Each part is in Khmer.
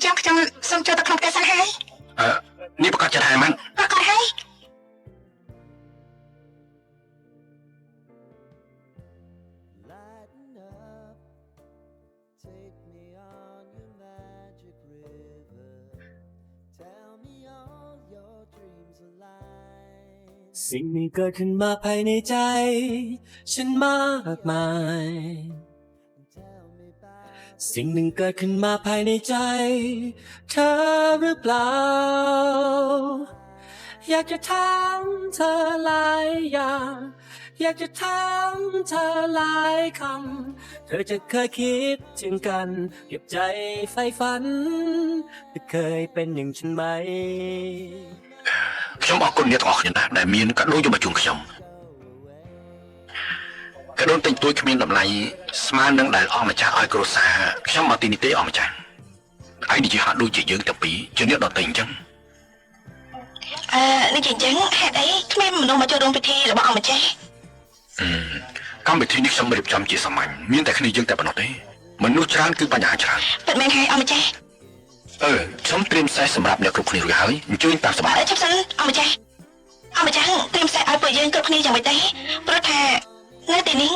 ចាំខ្ញុំសូមចូលទៅក្នុងផ្ទះសិនហើយនេះប្រកាសចិត្តហើយមិនប្រកាសហើយสิ่งนี้เกิดขึ้นมาภายในใจฉันมากมายสิ่งหนึ่งเกิดขึ้นมาภายในใจเธอหรือเปล่าอยากจะถามเธอหลายอย่างอยากจะถามเธอหลายคำเธอจะเคยคิดถึงกันเก็บใจใฝ่ฝันเธอเคยเป็นอย่างฉันไหมខ្ញុំអរគុណអ្នកទាំងអស់គ្នាណាស់ដែលមានកាដូយកមកជូនខ្ញុំកាដូទិញទួយគ្មានតម្លៃស្មើនឹងដែលអស់ម្ចាស់ឲ្យគ្រួសារខ្ញុំមកទីនេះទេអស់ម្ចាស់ឯងនិយាយហាក់ដូចជាយើងទាំងពីរជាអ្នកដទៃអញ្ចឹងនេះជាអញ្ចឹងហេតុអីគ្មានមនុស្សមកចូលរួមពិធីរបស់អម្ចាស់កម្មវិធីនេះខ្ញុំរៀបចំជាសាមញ្ញមានតែគ្នាយើងតែប៉ុណ្ណោះទេមនុស្សច្រើនគឺបញ្ហាច្រើនពិតមែនហើយអម្ចាស់ខ្ញុំត្រៀមសេះសម្រាប់អ្នកគ្រប់គ្នារួចហើយអញ្ជើញតាមសប្បាយជប់សិនអម្ចាស់ត្រៀមសេះឲ្យពួកយើងគ្រប់គ្នាយ៉ាងម៉េចទេព្រោះថានៅទីនេះ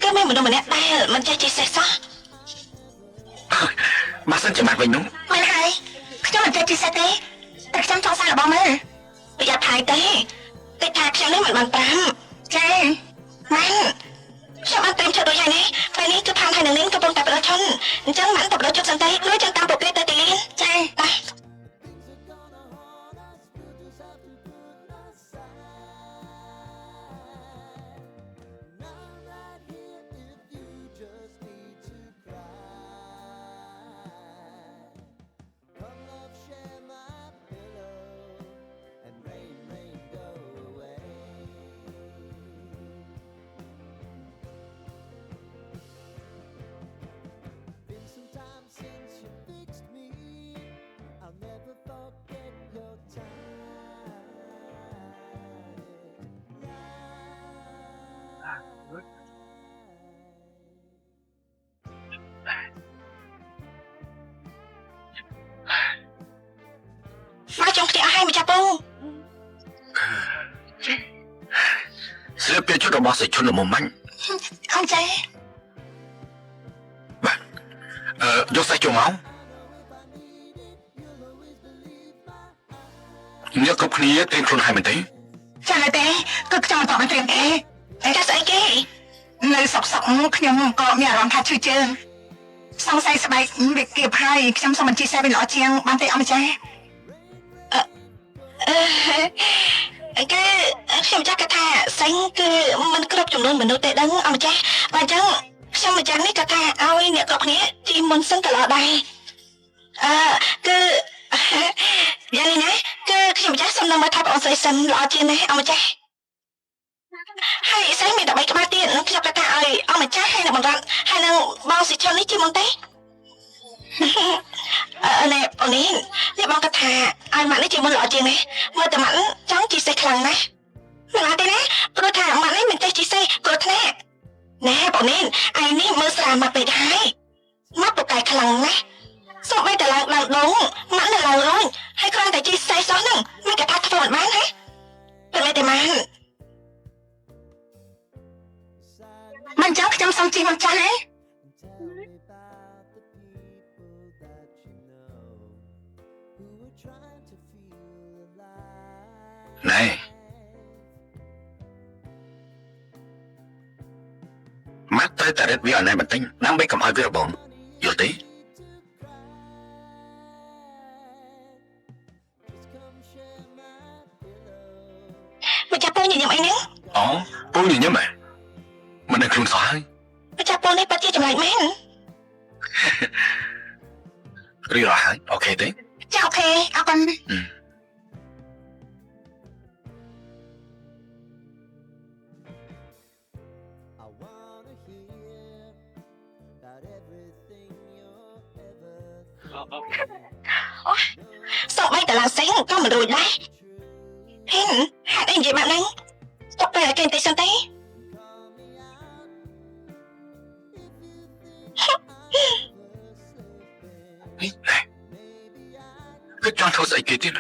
គឺមានមនុស្សម្នាក់ដែលមិនចេះសេះសោះបើសិនជាមកវិញនោះមែនហើយខ្ញុំមិនចេះសេះទេតែខ្ញុំចង់សាកល្បងមើលប្រយ័ត្នថៃទេតែថាខ្ញុំនេះមិនបាន5ចាមែនខ្ញុំបានត្រៀមឈុតដូចហើយនេះពេលនេះគឺផានហើយនឹងនាងកំពុងតែបដិជនអញ្ចឹងមិនទៅបដិជនសិនទេលួចចាំតាមពួកគេទៅទីលានចាបាទមកចង់គ្នាអស់ហើយម្ចាស់ពូស្លៀកពាក់ឈុតរបស់សេចក្ដីល្មមមាញ់អញ្ចឹងបាទយកសេះចូលមកអ្នកគ្រប់គ្នាត្រៀមខ្លួនហើយមែនទេចាទេគឺខ្ញុំមិនតបត្រៀមទេតែស្អីគេនៅសុកខ្ញុំក៏មានអារម្មណ៍ថាឈឺជើងសង្ស័យស្បែកវាគៀបហើយខ្ញុំសូមបញ្ជាសេះវាល្អជាងបានទេអម្ចាស់គឺខ្ញុំចាស់គាត់ថាសេងគឺមិនគ្រប់ចំនួនមនុស្សទេដឹងអម្ចាស់បើអញ្ចឹងខ្ញុំម្ចាស់នេះគាត់ថាឲ្យអ្នកគ្រប់គ្នាជិះមុនសិនក៏ល្អដែរគឺយ៉ាងនេះណាគឺខ្ញុំម្ចាស់សូមនាំមកថាបងស្រីសិនល្អជាងនេះអម្ចាស់ហើយសេងមាន13ក្បាលទៀតខ្ញុំគាត់ថាឲ្យអម្ចាស់ហើយនៅបង្រាត់ហើយនឹងបងសិឈុននេះជិះមុនទេណែបងនេះបងគាត់ថាឲ្យម៉ាក់នេះជាមុនល្អជាងនេះមើលតែម៉ាក់ចង់ជីសេះខ្លាំងណាស់មិនអត់ទេណាព្រោះថាម៉ាក់នេះមិនចេះជីសេះគ្រោះថ្នាក់ណែបងនេះឯនេះមើលស្រាលមកពេកហើយមកពូកែខ្លាំងណាស់សូម្បីតែឡើងដងម៉ាក់នៅឡើងរយហើយគ្រាន់តែជីសេះសោះហ្នឹងមិនគេថាធ្វើមិនបានហ៎តែមិនតែម៉ាក់មិនចង់ខ្ញុំសុំជីមកចាស់ហ៎ណែម៉ាក់ត្រូវតែរត់វាឲ្យណែបន្តិចដើម្បីកុំឲ្យវារបងយល់ទេម្ចាស់ពូញញឹមអីហ្នឹងអូពូញញឹមហ៎មិនដឹងខ្លួនសោះហើយម្ចាស់ពូនេះពិតជាចម្លែកមែនរីរ៉ាហើយអូខេទេចាអូខេអរគុណសូម្បីតែឡើងសេងក៏មិនរួចដែរហេហេតុអីនិយាយបែបហ្នឹងទុកពេលឲ្យគេបន្តិចសិនទេ បានធ្វើស្អីគេទៀត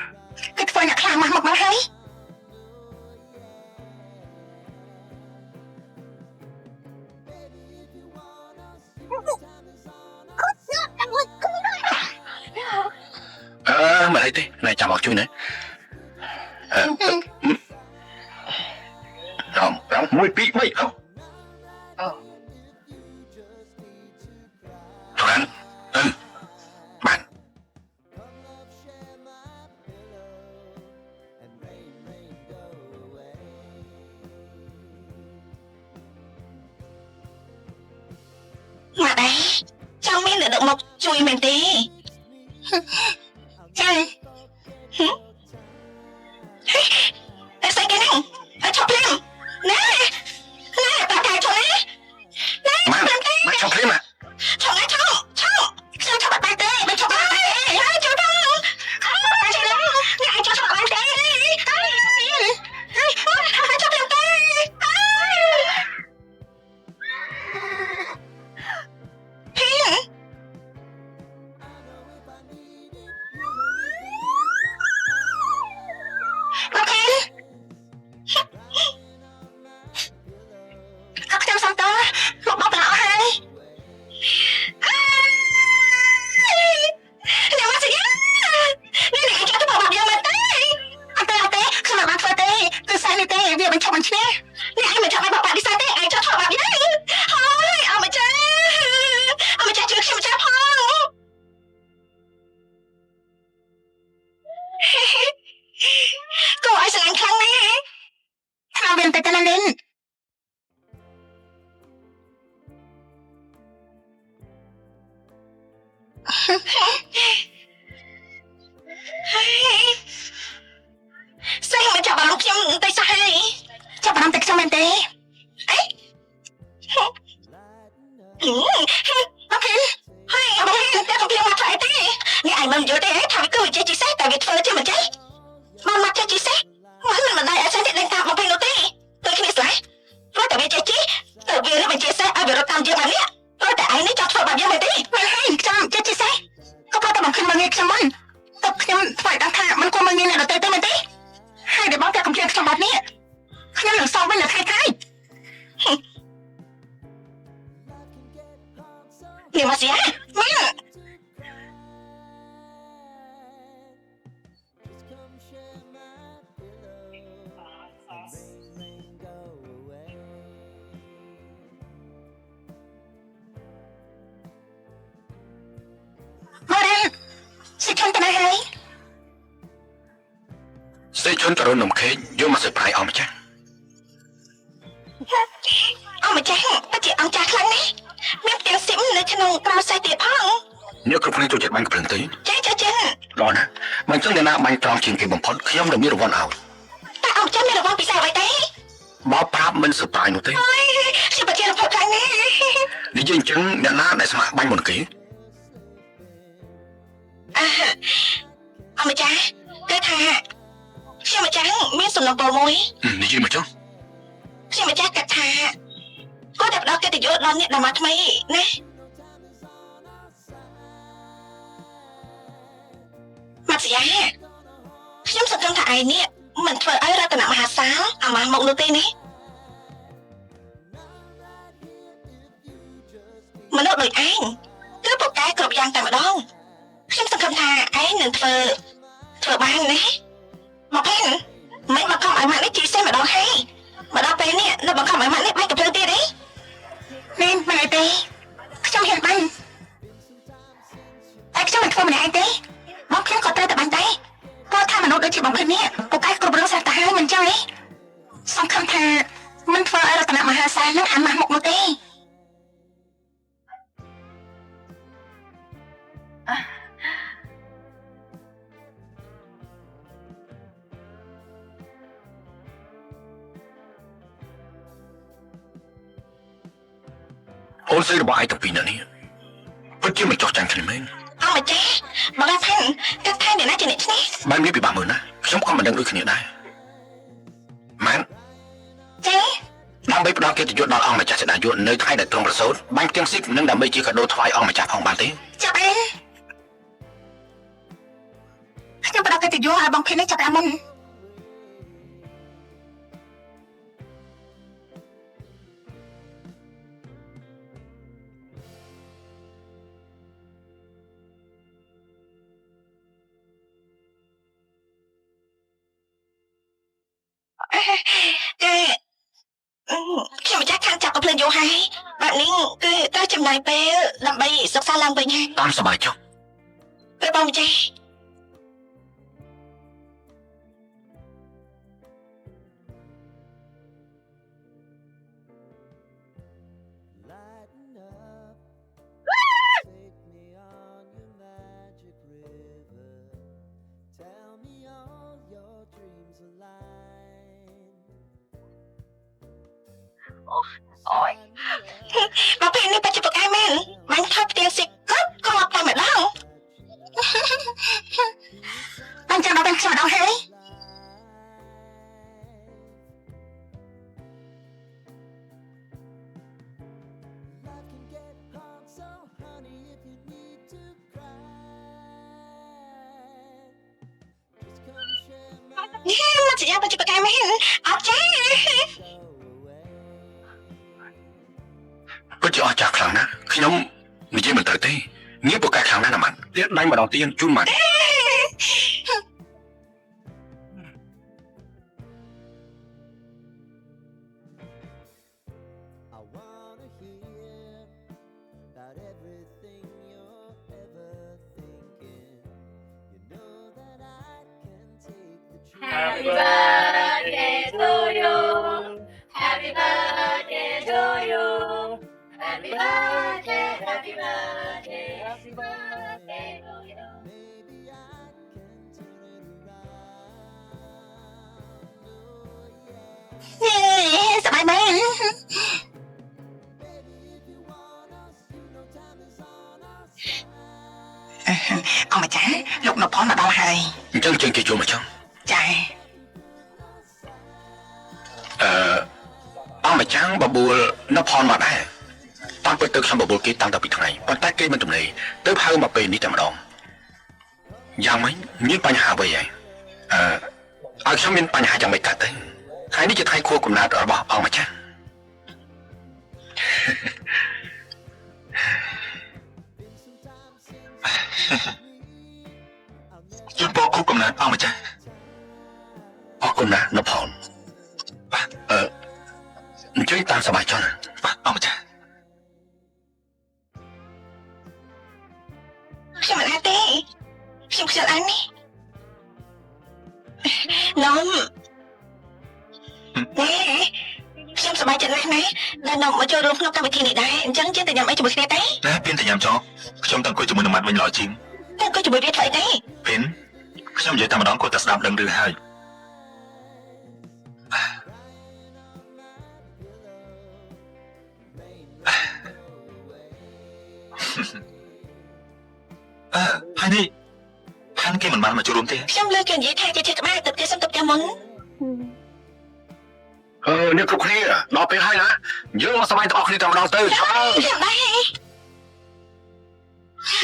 គេធ្វើអ្នកខ្លាំងមកមកហើយមិនអីទេណែចាំមកជួយណែ5 1 2 3បាន មកដែរចង់មានអ្នកដឹកមកជួយមែនទេចាអេស្អីគេហ្នឹងអត់ឈប់ភ្លាមណែតាកាឈប់ណាមកឈប់ភ្លាមឈប់ណាឈប់ខ្ញុំឈប់បាត់ទេមិនឈប់បាត់ទេឈប់ដល់ញ៉ាំឈប់បាត់ទេឈប់ភ្លាមទេសេជុនតរនំខេកយកមកសិប្រៃអស់ម្ចាស់អស់ម្ចាស់ពិតជាអង្គចាស់ខ្លាំងណាស់មានផ្ទាំងស៊ីមនៅក្នុងក្រៅសេះទៀតផងអ្នកគ្រប់គ្នាចូលចិត្តបាញ់កំភ្លើងទេចាល្អណាស់មិនចឹងអ្នកណាបាញ់ត្រង់ជាងគេបំផុតខ្ញុំនឹងមានរង្វាន់ឲ្យតែអង្គចាស់មានរង្វាន់ពិសេសអ្វីទេបើប្រាប់មិនសិប្រៃនោះទេខ្ញុំពិតជារំភើបខ្លាំងណាស់និយាយអញ្ចឹងអ្នកណាដែលស្ម័គ្របាញ់មុនគេអស់ម្ចាស់គឺថាខ្ញុំម្ចាស់មានសំណពរមួយនិយាយមកចុះខ្ញុំម្ចាស់គិតថាគាត់តែផ្ដល់កិត្តិយសដល់អ្នកដែលមកថ្មីណាមកស្យាខ្ញុំសង្ឃឹមថាឯនេះមិនធ្វើឲ្យរតនមហាសាលអាម៉ាស់មកនោះទេណាមនុស្សដូចឯងគឺពូកែគ្រប់យ៉ាងតែម្ដងខ្ញុំសង្ឃឹមថាឯងនឹងធ្វើបានណាមកពេលមិនមកខំឲ្យម៉ាក់នេះជីសេះម្ដងហើយមកដល់ពេលនេះនៅបង្ខំឲ្យម៉ាក់នេះបាញ់កំភ្លើងទៀតទេមែនមិនទេខ្ញុំហ៊ានបាញ់តែខ្ញុំមិនធ្វើម្នាក់ឯងទេមកខ្ញុំក៏ត្រូវតែបាញ់ដែរព្រោះថាមនុស្សដូចជាបងភីនេះពូកែគ្រប់រឿងស្រាប់តែហើយមិនចឹងទេសង្ឃឹមថាមិនធ្វើឲ្យរតនមហាសាលនឹងអាម៉ាស់មុខនោះទេអូនស្រីរបស់ឯងទៅពីណានេះពិតជាមិនចោះចាញ់គ្នាមែនអើម្ចាស់បងផាន់កាត់ថែអ្នកណាជាអ្នកឈ្នះបានមានពិបាកមើលណាខ្ញុំក៏មិនដឹងដូចគ្នាដែរម៉ានចាដើម្បីផ្ដល់កិត្តិយសដល់អង្គម្ចាស់សេនាយុនៅថ្ងៃដែលទ្រង់ប្រសូតបាញ់ទាំងស៊ីបនឹងដើម្បីជាកាដូថ្វាយអង្គម្ចាស់ផងបានទេចាប់អេខ្ញុំ តែយកឲ្យបងភេននេះចាប់អាមុនគឺខ្ញុំម្ចាស់ខាងចាប់កំភ្លើងយកហើយបែបនេះគឺត្រូវចំណាយពេលដើម្បីសិក្សាឡើងវិញហើយ តាមសប្បាយចុះ ពេលបងម្ចាស់ Lighten up, take me on your magic river. Tell me all your dreams align. អូយមកពេលនេះបាច់ជាប្រកាយមែនបាញ់ថប់ផ្ទៀងសិកក៏មកតែម្ដងបាញ់ចាំដល់ខ្ញុំម្ដងហើយ Life can get hard, so honey, if you need to cry, just come share my មកជាបាច់ជាប្រកាយមែនអត់ចា show away. ពិតជាអស្ចារ្យខ្លាំងណាស់ខ្ញុំនិយាយមិនត្រូវទេងារប្រកែកខ្លាំងណាស់ណាម៉ាន់ទៀតដៃម្ដងទៀតជូនម៉ាន់ I wanna hear about everything you're ever thinking. You know that I can take the truth. Happy birthday to you. Happy birthday to you. Happy birthday, happy birthday, happy birthday to you. Maybe I can turn it around. Oh yeah. សប្បាយមែន Baby, if you want us, you know time is on our side. អម្ចាស់លោកនៅផងមកដល់ហើយ អញ្ចឹងជើងគេចូលមកចង់ ចា អង្គម្ចាស់បបួលនៅផនមកដែរតាមពិតទៅខ្ញុំបបួលគេតាំងតែពីថ្ងៃប៉ុន្តែគេមិនទំនេរទៅហៅមកពេលនេះតែម្ដងយ៉ាងម៉េចមានបញ្ហាអ្វីហើយឲ្យខ្ញុំមានបញ្ហាយ៉ាងម៉េចកើតទៅថ្ងៃនេះជាថ្ងៃខួបកំណើតរបស់អង្គម្ចាស់ជូនពរខួបកំណើតអង្គម្ចាស់អរគុណណាស់នៅផនបាទអញ្ជើញតាមសប្បាយចុះណាបាទអង្គម្ចាស់ ខ្ញុំមិនអាចទេខ្ញុំខ្ជិលអញនេះនំខ្ញុំសប្បាយចិត្តណាស់ណាដែលនំមកចូលរួមក្នុងកម្មវិធីនេះដែរអញ្ចឹងយើងទៅញ៉ាំអីជាមួយគ្នាទេ ណាពីនតែញ៉ាំចោខ្ញុំតាំងអង្គុយជាមួយនឹងម៉ាត់វិញល្អជាង តែអង្គុយជាមួយវាធ្វើអីទេ ពីនខ្ញុំនិយាយតែម្ដងគាត់តែស្ដាប់ដឹងឬហើយហើយនេះហានគេមិនបានមកចូលរួមទេ ខ្ញុំលើគេនិយាយថាជាក្បាលទឹកគេសុំទុកតែមុន អ្នកគ្រប់គ្នាដល់ពេលហើយណាយើងមកសប្បាយទាំងអស់គ្នាតែម្ដងទៅឆ្លើយ ខ្ញុំដែរ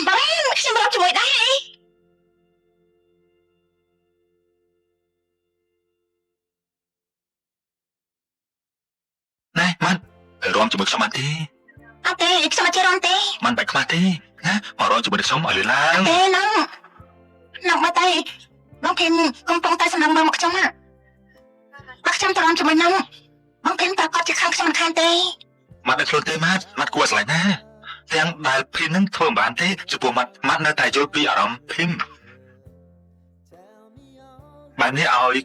បានខ្ញុំរាប់ជាមួយដែរ ណែម៉ាត់ទៅរួមជាមួយខ្ញុំបានទេ អត់ទេខ្ញុំអត់ចេះរំទេ ម៉ាត់បាច់ខ្មាស់ទេណាមករំជាមួយនឹងខ្ញុំឲ្យលឿនឡើង ទេនំមកតែបងភេនកំពុងតែសំឡងមើលមកខ្ញុំណាបើខ្ញុំទៅរំជាមួយនំបងភេនប្រកាសជាខាងខ្ញុំមិនខានទេ ម៉ាត់នៅខ្លួនទេម៉ាត់គួរស្រឡាញ់ណាទាំងដែលភីមនឹងធ្វើមិនបានទេចំពោះម៉ាត់នៅតែយល់ពីអារម្មណ៍ភីមបែបនេះឲ្យ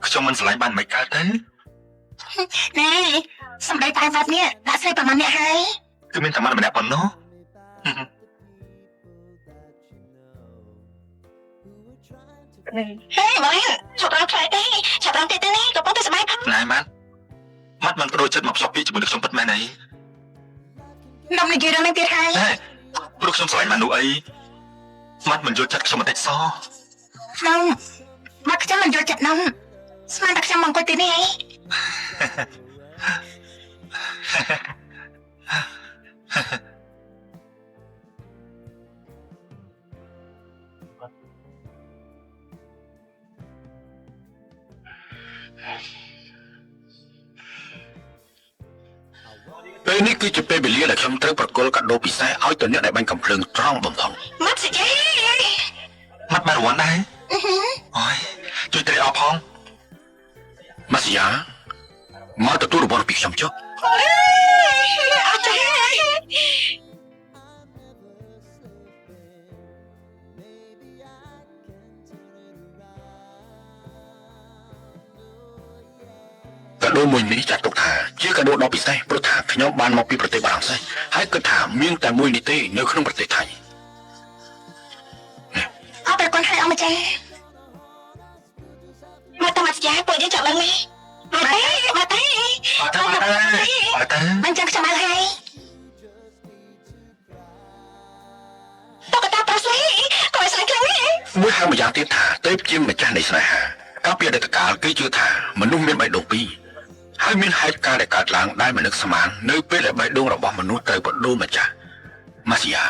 ខ្ញុំមិនស្រឡាញ់បានមិនកើតទៅ ណែសំដីតែវត្តនេះដាក់ស្រីប្រហែលអ្នកហើយ គឺមានតែម៉ាត់ម្នាក់ប៉ុណ្ណោះ ហេបងជប់រំខ្លាយទេចាប់រំទេនេះកំពុងតែសប្បាយផង ណែម៉ាត់មិនបដូរចិត្តមកភ្ជាប់ពីជាមួយនឹងខ្ញុំពិតមែនអី នំនិយាយរឿងនេះទៀតហើយ ណែព្រោះខ្ញុំស្រឡាញ់ម៉ាត់នោះអីម៉ាត់មិនយល់ចិត្តខ្ញុំបន្តិចសោះ នំមកខ្ញុំមិនយល់ចិត្តនំស្មានតែខ្ញុំមកអង្គុយទីនេះអី Happy ពេលនេះគឺជាពេលវេលាដែលខ្ញុំត្រូវប្រគល់កាដូពិសេសឲ្យទៅអ្នកដែលបាញ់កំភ្លើងត្រង់បំផុត ម៉ាត់សិយា ម៉ាត់បានរង្វាន់ដែរអូយជួយត្រេកអរផងម៉ាស៊ីយ៉ាមកទទួលរង្វាន់ពីខ្ញុំចុះ អត់ទេ កាដូមួយនេះចាត់ទុកថាជាកាដូដ៏ពិសេសព្រោះថាខ្ញុំបានមកពីប្រទេសបារាំងសេសហើយគិតថាមានតែមួយនេះទេនៅក្នុងប្រទេសថៃ អរប្រគុណហើយអម្ចាស់មកតាមអាចារ្យពួកយើងចង់ដឹងទេមកទេ មិនចឹងខ្ញុំមកហើយតុកតាប្រស្លីកុំឲ្យស្រីខ្លាំងណាស់ មួយហៅម្យ៉ាងទៀតថាទេពជាម្ចាស់នៃស្នេហាកាលពីអតីតកាលគេជឿថាមនុស្សមានបេះដូងពីរហើយមានហេតុការណ៍ដែលកើតឡើងដែលមិននឹកស្មាននៅពេលដែលបេះដូងរបស់មនុស្សត្រូវបដូរម្ចាស់ម៉ាស៊ីយ៉ា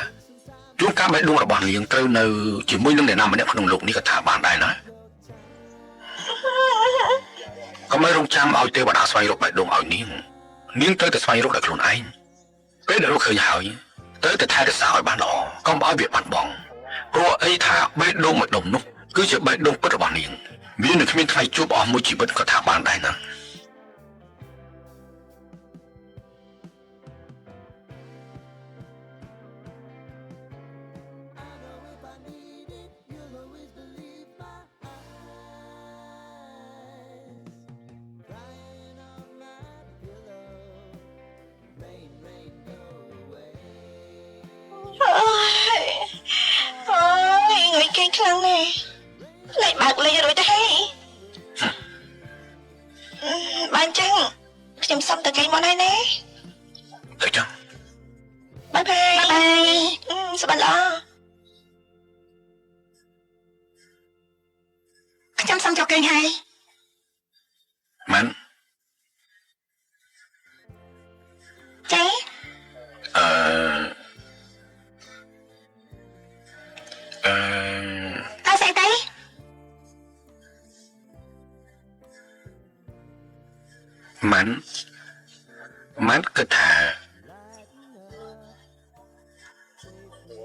ជួនកាលបេះដូងរបស់នាងត្រូវនៅជាមួយនឹងអ្នកណាម្នាក់ក្នុងលោកនេះក៏ថាបានដែរណាកុំឲ្យរងចាំឲ្យទេវតាស្វែងរកបេះដូងឲ្យនាងត្រូវតែស្វែងរកដោយខ្លួនឯងពេលដែលរកឃើញហើយត្រូវតែថែរក្សាឲ្យបានល្អកុំឲ្យវាបាត់បង់ព្រោះអីថាបេះដូងមួយដុំនោះគឺជាបេះដូងពិតរបស់នាងវានឹងគ្មានថ្ងៃជួបអស់មួយជីវិតក៏ថាបានដែរណា ôi người kia khăn nè lại bạc lì rồi thế bạn chăng chăm xong từ cây món này nè Được chưa? bye bye bye bye sao bạn lo chăm xong cho cây hay Mắn cháy ai sẽ tới Mắn cứ thả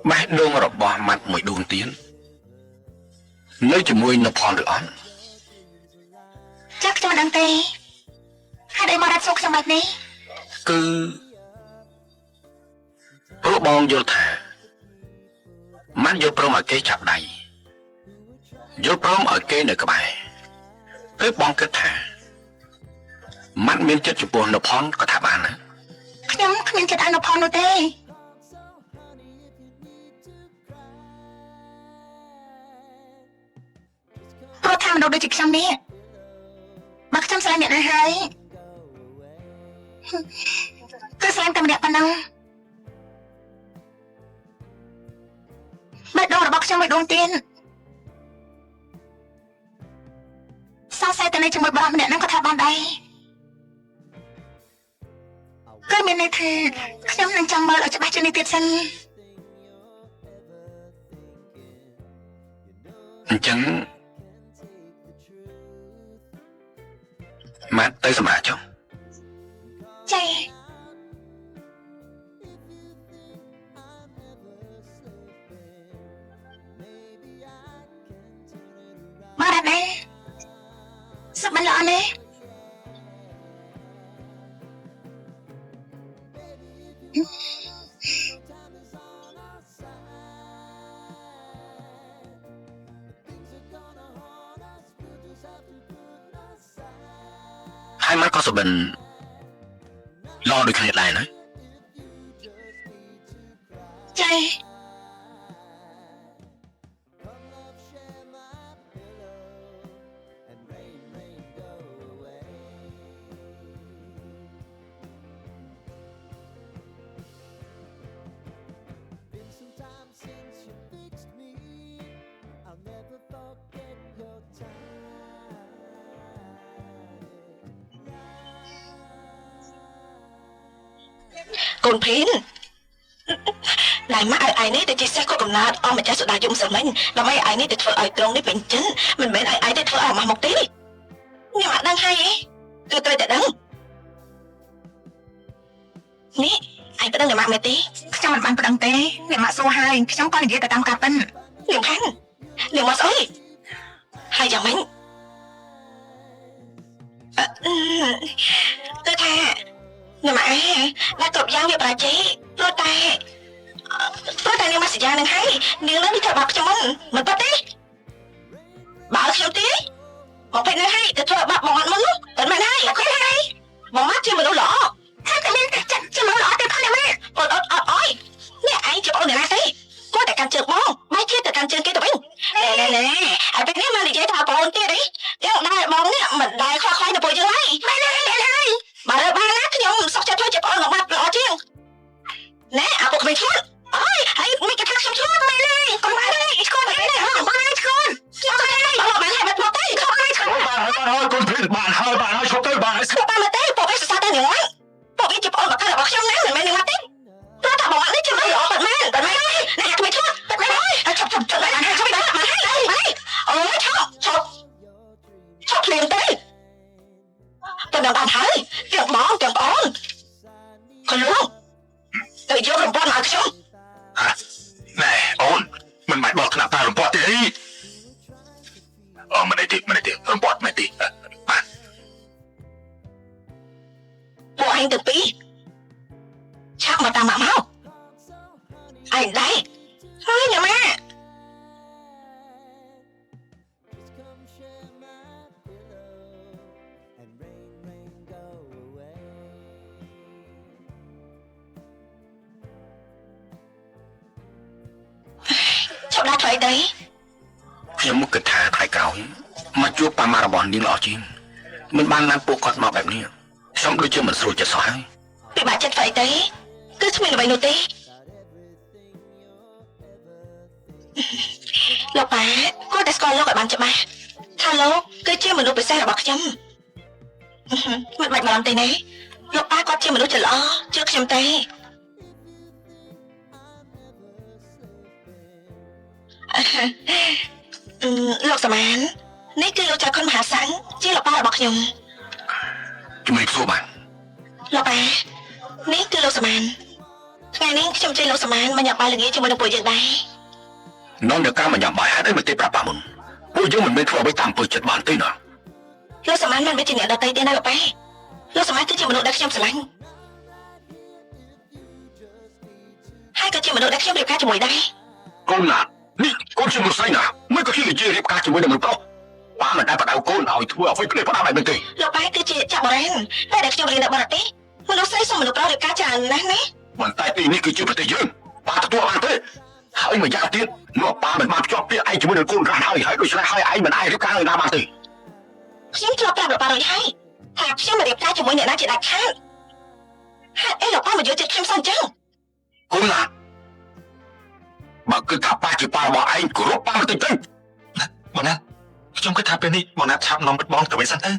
bác đương rồi bỏ mặt mỗi đuông tiến nơi chỉ môi nộp hòn được ón chắc cho mà đăng tì hai đây mà đặt sốc trong mặt đi cứ bố bong vô thả mắt vô prom ở cây chạp đầy vô prom ở cây nơi các bài tới bong kết thả mắt miên chất chụp buồn nộp hòn có thả bàn áខ្ញុំគ្មានចិត្តឲ្យនៅផងនោះទេព្រោះថាមនុស្សដូចជាខ្ញុំនេះបើខ្ញុំស្រឡាញ់អ្នកណាហើយគឺស្រឡាញ់តែម្នាក់ប៉ុណ្ណឹងបេះដូងរបស់ខ្ញុំមួយដួងទៀតសង្ស័យតែនៅជាមួយបងម្នាក់ហ្នឹងក៏ថាបានដែរគឺមានន័យថាខ្ញុំនឹងចាំមើលឲ្យច្បាស់ជាងនេះទៀតសិន អញ្ចឹងម៉ាត់ទៅសម្រាប់ចុះ ចាមកដែរសុខមិនល្អទេ hai mắt có sự bình lo được khăn lại nữa ចា កូនភីនណៃមកឲ្យឯនេះទៅជាសេះគាត់កំណត់អស់ម្ចាស់សុដាយំសមិញដើម្បីឲ្យឯនេះទៅធ្វើឲ្យត្រង់នេះពេញចិនមិនមែនឲ្យឯទៅធ្វើឲ្យមកមុខទេខ្ញុំអត់ដឹងហើយគឺត្រូវតែដឹង នេះឯងប្តឹងអ្នកម៉ាក់មែនទេខ្ញុំមិនបានប្តឹងទេអ្នកម៉ាក់សួរហើយខ្ញុំក៏និយាយទៅតាមការពិតនាងផាន់នាងមកស្អីហើយយ៉ាងម៉េចគឺថាអ្នកម៉ាក់ដែលគ្រប់យ៉ាងវាប្រាជ័យព្រោះតែនាងមកសញ្ញានឹងហើយនាងនឹងធ្វើបាបខ្ញុំមិនប៉ះទេបើខ្ញុំទេមកពេលនេះហើយទៅធ្វើបាបបងអត់មុននោះតែមិនហើយអត់ហើយបងមកជាមនុស្សល្អថាតែមានតែចិត្តជាមនុស្សល្អទេផងណាអូនអត់អើយនេះឯងជាបងអ្នកណាទេគាត់តែកាន់ជើងបងបែរជាទៅកាន់ជើងគេទៅវិញណែហើយពេលនេះមកនិយាយថាបងទៀតទេយ៉ាងដែរបងនេះមិនដែរខ្វះខ្វាយនៅពួកយើងហើយមែនហើយបើបានណាខ្ញុំសុខចិត្តធ្វើជាបងរបស់បាត់ល្អជាងណែអាពួកក្មេងឈួតអើយហើយមិនគេថាខ្ញុំឈួតមែនទេកុំឲ្យឈួតទេបងឯងឈួតខ្ញុំទៅហើយបងបានហើយបាត់មកទេខ្ញុំឯងឈួតហើយកូនព្រីបានហើយឈប់ទៅបានហើយឈួតបានមកទេពួកវាសរសើរតែញ៉ាំពួកវាជាបងរបស់ខ្ញុំណាមិនមែននឹងមកទេព្រោះតែបងនេះជាមនុស្សល្អបាត់មែនតែមែនណែក្មេងឈួតបាត់មែនហើយឈប់បានហើយឈប់បានហើយអូយឈប់ភ្លាមទេតែដល់បានហើយទាំងបងទាំងប្អូនខ្លួនទៅយករំពាត់មកខ្ញុំណែអូនមិនមិនបោះថ្នាក់តែរំពាត់ទេអីមិនទេរំពាត់មិនទេបាទពួកឯងទៅពីឆាក់មកតាមមកឯងដែរហើយញ៉ាំម៉ាចូលដល់ថ្លៃទេខ្ញុំមកគិតថាថ្ងៃក្រោយមកជួបប៉ាម៉ារបស់នាងល្អជាងមិនបានណាពួកគាត់មកបែបនេះខ្ញុំដូចជាមិនស្រួលចិត្តសោះហើយពីបាក់ចិត្តថ្លៃទេគឺគ្មានអ្វីនោះទេលោកប៉ាគាត់តែស្គាល់លោកឲ្យបានច្បាស់ថាលោកគឺជាមនុស្សពិសេសរបស់ខ្ញុំមិនបាច់បារម្ភទេណាលោកប៉ាគាត់ជាមនុស្សល្អជឿខ្ញុំទេលោកសមាននេះគឺលោកចៅខុនមហាសាំងជាលោកប៉ារបស់ខ្ញុំជំរាបសួរបាទលោកប៉ានេះគឺលោកសមានថ្ងៃនេះខ្ញុំជួយលោកសមានមកញ៉ាំបាយល្ងាចជាមួយនឹងពួកយើងដែរនំនៅកាមកញ៉ាំបាយហេតុអីមិនទេប្រាប់ប៉ាមុនពួកយើងមិនមែនធ្វើអ្វីតាមអំពើចិត្តបានទេណាលោកសមានមិនមែនជាអ្នកដទៃទេណាលោកប៉ាលោកសមានគឺជាមនុស្សដែលខ្ញុំស្រឡាញ់ហើយក៏ជាមនុស្សដែលខ្ញុំរៀបការជាមួយដែរកូនណានេះកូនជាមនុស្សស្រីណាមិនក៏ជានិយាយរៀបការជាមួយនឹងមនុស្សប្រុសប៉ាមិនដែលបដៅកូនឲ្យធ្វើអ្វីផ្លេសផ្ដាល់បែបនេះទេលោកប៉ាគឺជាចាក់បរិញតែដែលខ្ញុំរៀននៅបរទេសមនុស្សស្រីសុំមនុស្សប្រុសរៀបការច្រើនណាស់ណាមិនតែទីនេះគឺជាប្រទេសយើងប៉ាទទួលបានទេហើយមួយយ៉ាងទៀតមកប៉ាមិនបានភ្ជាប់ពាក្យឯងជាមួយនឹងកូនរ៉ាស់ហើយដូច្នេះហើយឯងមិនអាចរៀបការឲ្យណាបានទេខ្ញុំធ្លាប់ប្រាប់លោកប៉ារួចហើយថាខ្ញុំមិនរៀបការជាមួយអ្នកណាជាដាច់ខាតហេតុអីលោកប៉ាមកយកចិត្តខ្ញុំសោះអញ្ចឹងកូនណាបើគិតថាប៉ាជាប៉ារបស់ឯងគោរពប៉ាបន្តិចទៅបងណាខ្ញុំគិតថាពេលនេះបងណាឆាប់នាំមិត្តបងទៅវិញសិនទៅ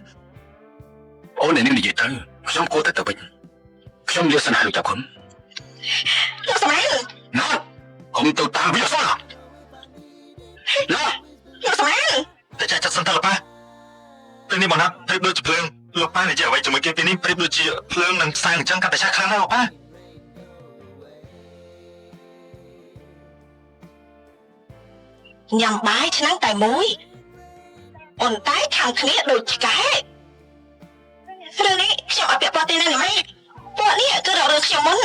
អូននេះនិយាយទៅខ្ញុំគួរតែទៅវិញខ្ញុំលាសិនហើយលោកតាគុណលោកសម័យណាកុំទៅតាមវាសោះណាលោកសម័យតែចាត់សិនទៅលោកប៉ាពេលនេះបងណាប្រៀបដូចជាភ្លើងលោកប៉ានិយាយអ្វីជាមួយគេពេលនេះប្រៀបដូចជាភ្លើងនឹងផ្សែងអញ្ចឹងកាត់តែឆាខ្លាំងណាស់លោកប៉ាញ៉ាំបាយឆ្នាំតែមួយប៉ុន្តែខាងគ្នាដូចឆ្កែរឿងនេះខ្ញុំអត់ពាក់ព័ន្ធទេណាម៉ែពួកនេះគឺរករឿងខ្ញុំមុន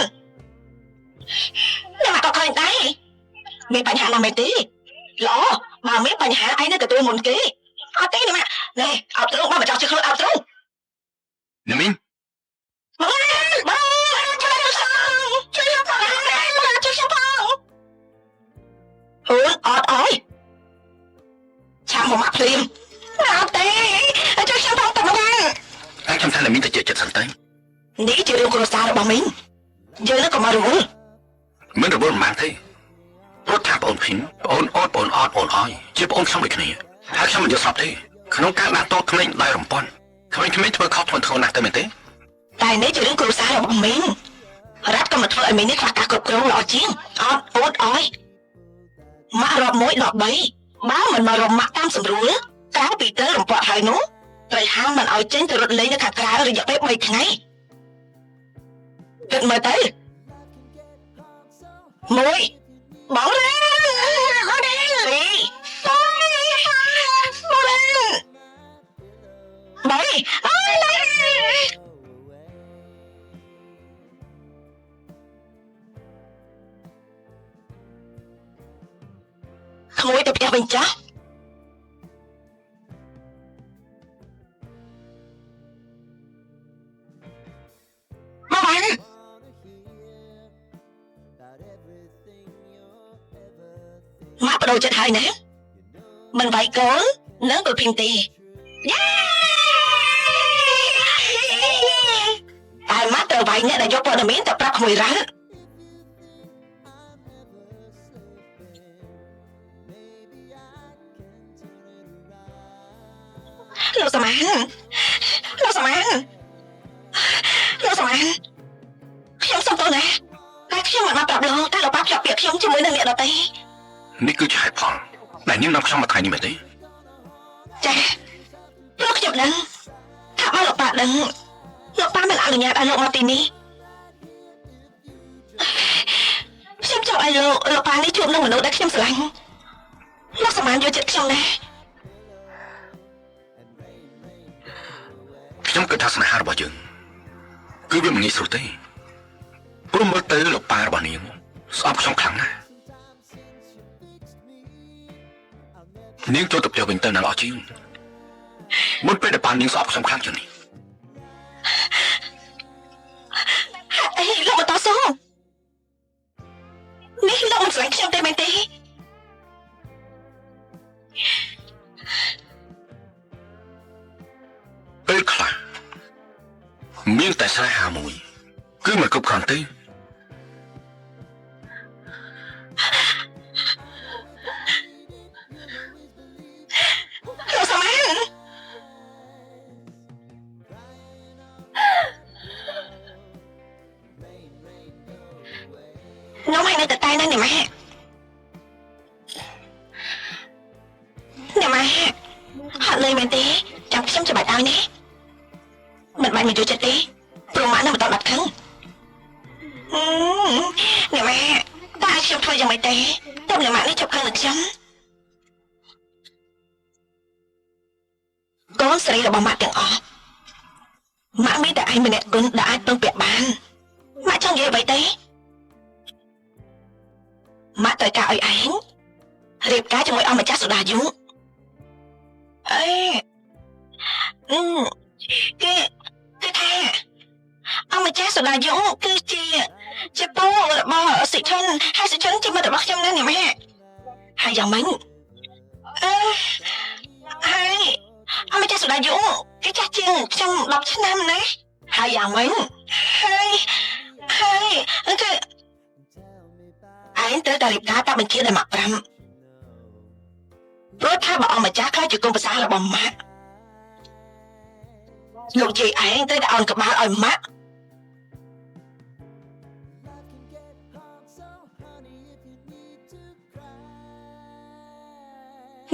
អ្នកក៏ឃើញដែរមានបញ្ហាណាមែនទេល្អបើមានបញ្ហាឯងនៅទទួលមុនគេអត់ទេណាម៉ែណែអត់ត្រង់បើមិនចង់ជឿខ្លួនអត់ត្រង់ណាមីងបងជួយខ្ញុំផងអូនអត់អើយឆាំមកភ្លាមអត់ទេជួយខ្ញុំផងតើបងខ្ញុំថាណាមីងទៅជាចិត្តសិនទៅនេះជារឿងគ្រួសាររបស់មីងយើងនឹងក៏មករវល់មិនរវល់មិនបានទេព្រោះថាបងភីនបងអត់បងអត់បងអើយជាបងខ្ញុំដូចគ្នាហើយខ្ញុំមិនយល់ស្របទេក្នុងការដាក់តោក្មេងដោយរំពាន់ក្មេងធ្វើខុសធ្ងន់ធ្ងរណាស់ទៅមែនទេតែនេះជារឿងគ្រួសាររបស់មីងរដ្ឋក៏មកធ្វើឲ្យមីងនេះខ្វះការគ្រប់គ្រងល្អជាងអត់អូនអើយម៉ាក់រាប់1ដល់3បើមិនមករំម៉ាក់តាមស្រួលកាលពីទៅរំពាត់ហើយនោះត្រូវហាមមិនឲ្យចេញទៅរត់លេងនៅខាងក្រៅរយៈពេល3ថ្ងៃ គិតមើលទៅមួយបងរ៉ាបងរ៉ាលីបងរ៉ាបាយអើយក្មួយទៅផ្ទះវិញចាស់មកបានមកបដូរចិត្តហើយណាមិនវាយកូននឹងក៏ពីងទេតែមកត្រូវវាយអ្នកដែលយកព័ត៌មានទៅប្រាប់ក្មួយរ៉ាន់លោកសមានលោកសមានលោកសមានខ្ញុំសុំទោសណាតែខ្ញុំមិនបានប្រាប់លោកតែលោកប៉ាភ្ជាប់ពាក្យខ្ញុំជាមួយនឹងអ្នកដទៃនេះគឺជាហេតុផលដែលនាងនាំខ្ញុំមកថ្ងៃនេះមែនទេចាលោកខ្ញុំដឹងថាបើលោកប៉ាដឹងលោកប៉ាមិនអនុញ្ញាតឲ្យលោកមកទីនេះខ្ញុំចង់ឲ្យលោកប៉ានេះជួបនឹងមនុស្សដែលខ្ញុំស្រឡាញ់លោកសមានយកចិត្តខ្ញុំណាខ្ញុំគិតថាស្នេហារបស់យើងគឺវាមិនងាយស្រួលទេព្រោះមើលទៅលោកប៉ារបស់នាងស្អប់ខ្ញុំខ្លាំងណាស់នាងចូលទៅផ្ទះវិញទៅនៅល្អជាងមុនពេលដែលប៉ានាងស្អប់ខ្ញុំខ្លាំងជាងនេះអីលោកមកតស៊ូនេះលោកមិនស្លាញ់ខ្ញុំទេមែនទេពេលខ្លះមានតែស្នេហាមួយគឺមិនគ្រប់គ្រាន់ទេលោកសមានខ្ញុំឲ្យនៅតែណានេះម៉ែនេះម៉ែហត់លេងមែនទេចាំខ្ញុំច្បាច់ឲ្យណាមិនបាច់មានយល់ចិត្តទេព្រោះម៉ាក់នឹងមិនតបបាត់ខឹងនេះម៉ែតើខ្ញុំធ្វើយ៉ាងម៉េចទេតើអ្នកម៉ាក់នេះជប់ខឹងនឹងខ្ញុំកូនស្រីរបស់ម៉ាក់ទាំងអស់ម៉ាក់មានតែឯងម្នាក់គុណដែលអាចពឹងពាក់បានម៉ាក់ចង់និយាយអ្វីទេម៉ាក់ត្រូវការឲ្យឯងរៀបការជាមួយអស់ម្ចាស់សូដាយុអេគេថាអស់ម្ចាស់សូដាយុគឺជាពូរបស់សិឈិនហើយសិឈិនជាមិត្តរបស់ខ្ញុំណានេះម៉ែហើយយ៉ាងម៉េចហើយអស់ម្ចាស់សូដាយុគេចាស់ជាងខ្ញុំ10ឆ្នាំណាហើយយ៉ាងម៉េចហើយគឺឯងត្រូវតែរៀបការតាមបញ្ជាដែលម៉ាក់ប្រាំព្រោះថាបើអស់ម្ចាស់ខ្លាចជាគុំប្រសារបស់ម៉ាក់លោកយាយឯងត្រូវតែអោនក្បាលឲ្យម៉ាក់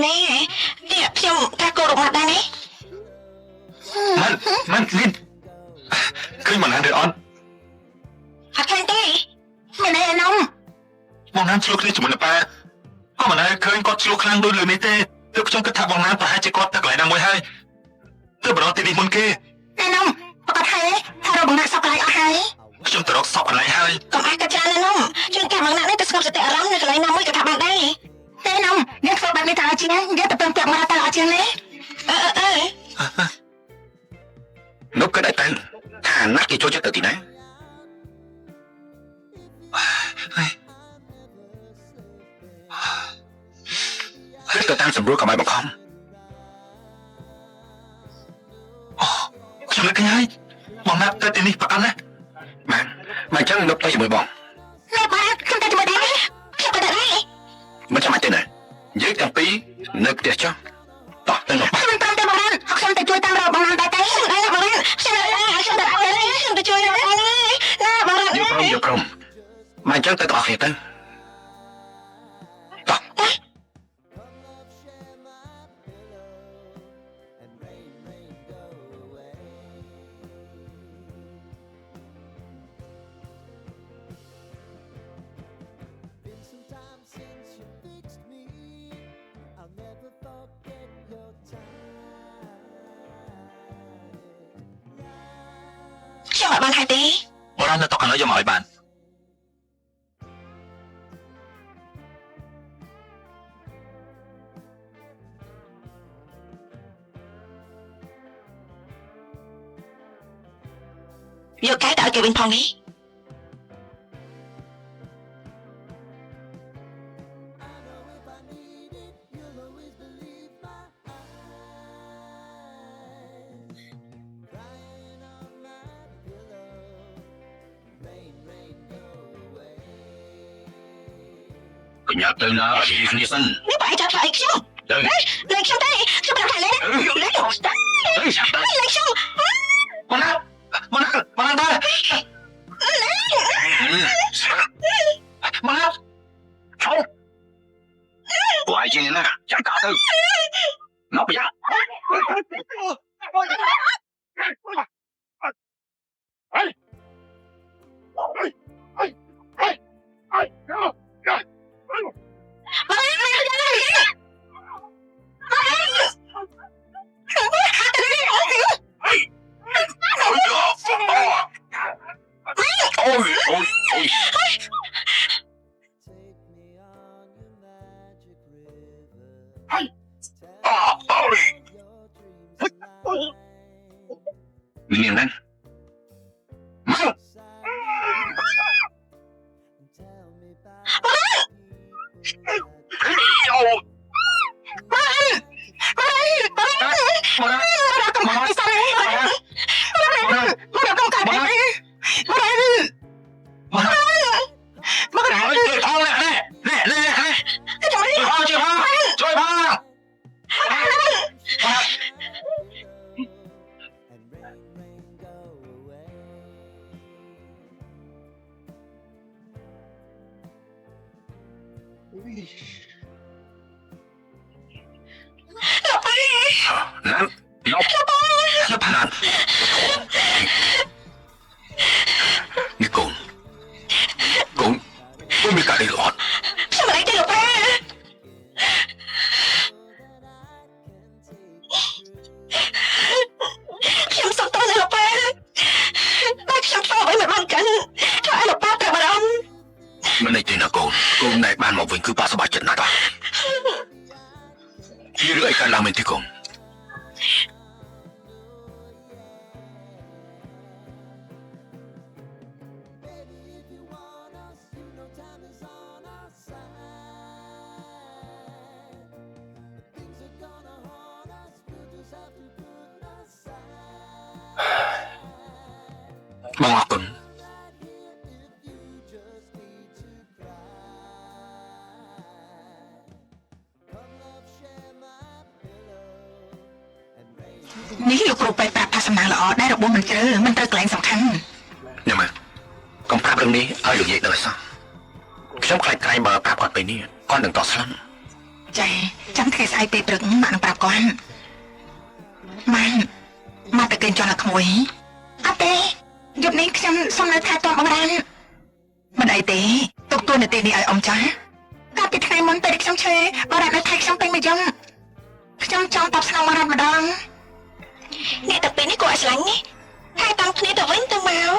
នេះខ្ញុំកាកូររកម៉ាក់ដែរនេះមិនលីនឃើញមកណានឬអត់អត់ឃើញទេមានអីឯនំបងណានឆ្លោះគ្នាជាមួយនឹងប៉ាក៏មិនដែរឃើញគាត់ឆ្លោះខ្លាំងដូចលើនេះទេទើបខ្ញុំគិតថាបងណានប្រហែលជាគាត់ទៅកន្លែងណាមួយហើយទើបរកទីនេះមុនគេឯនំប្រកាសហើយថារកបងណាសក់កន្លែងអស់ហើយខ្ញុំទៅរកសក់កន្លែងហើយកុំអាចកាត់ច្រើនឯនំជួនកាលបងណានេះទៅស្ងប់សតិអារម្មណ៍នៅកន្លែងណាមួយក៏ថាបានដែរឯនំយើងធ្វើបែបនេះទៅជាងយើងទៅពឹងពាក់មកទៅល្អជាងនេះនោះគិតឲ្យទៅថាណាស់គេចូលចិត្តទៅទីណាហើយទៅតាមសម្រួលកុំឲ្យបង្ខំខ្ញុំនឹកឃើញហើយបងណាត់ទៅទីនេះប្រកាន់ណាបានមកចឹងនឹកទៅជាមួយបងណាបាទខ្ញុំទៅជាមួយដែរខ្ញុំទៅដែរមិនចាំទេណាយើងទាំងពីរនៅផ្ទះចុះតោះទៅនោះខ្ញុំតាមទៅបងណាខ្ញុំទៅជួយតាមរកបងណាដែរទេខ្ញុំដែរបងណាខ្ញុំទៅជួយណាបងណាយកព្រមមកចឹងទៅទាំងអស់គ្នាទៅតោះ ខ្ញុំអត់បានហៅទេ បុរសនៅតុខាងលើយកមកឲ្យបាន យកកែទៅឲ្យគេវិញផងនេះ កញ្ញាទៅណានិយាយគ្នាសិន នេះបើឯងចាប់ឲ្យខ្ញុំ ទៅ លេងខ្ញុំទេខ្ញុំប្រាប់ថាលេងលេងហូស្តា ទៅឆាប់ទៅ លេងខ្ញុំ មកណាទៅមកណាមកណាឈប់ពួកឯងជាណាចាំកោទៅមកប្រយ័ត្នមានហ្នឹងមក នេះកូនមានការអីល្អអត់ ខ្ញុំមិនអីទេលោកប៉ាខ្ញុំសុំទោសណាលោកប៉ាតែខ្ញុំធ្វើអ្វីមិនបានកាន់ធ្វើឲ្យលោកប៉ាប្រាប់អារម្មណ៍ មិនអីទេណាកូនណែបានមកវិញគឺប៉ាសប្បាយចិត្តណាស់តាជារឿងអីកើតឡើងមែនទេកូន បងអរគុណ នេះលោកគ្រូពេទ្យប្រាប់ថាសំណាងល្អដែររបួសមិនជ្រៅមិនត្រូវកន្លែងសំខាន់ ញ៉ាំមើលកុំប្រាប់រឿងនេះឲ្យលោកយាយដឹងសោះខ្ញុំខ្លាចក្រែងបើប្រាប់គាត់ពេលនេះគាត់នឹងតស្លន់ ចាចាំថ្ងៃស្អែកពេលព្រឹកម៉ាក់នឹងប្រាប់គាត់ម៉ាក់ទៅគេងចុះលើក្មួយអត់ទេយប់នេះខ្ញុំសុំនៅថែទាំអង្រានមិនអីទេទុកតួនាទីនេះឲ្យអ៊ំចាស់កាលពីថ្ងៃមុនពេលខ្ញុំឈឺបើរ៉ាត់នៅថែខ្ញុំពេញមួយយប់ខ្ញុំចង់តបស្នងអង្រានម្ដងអ្នកតែពេលនេះក៏អាចឆ្លាញ់ថែតាមគ្នាទៅវិញទៅមក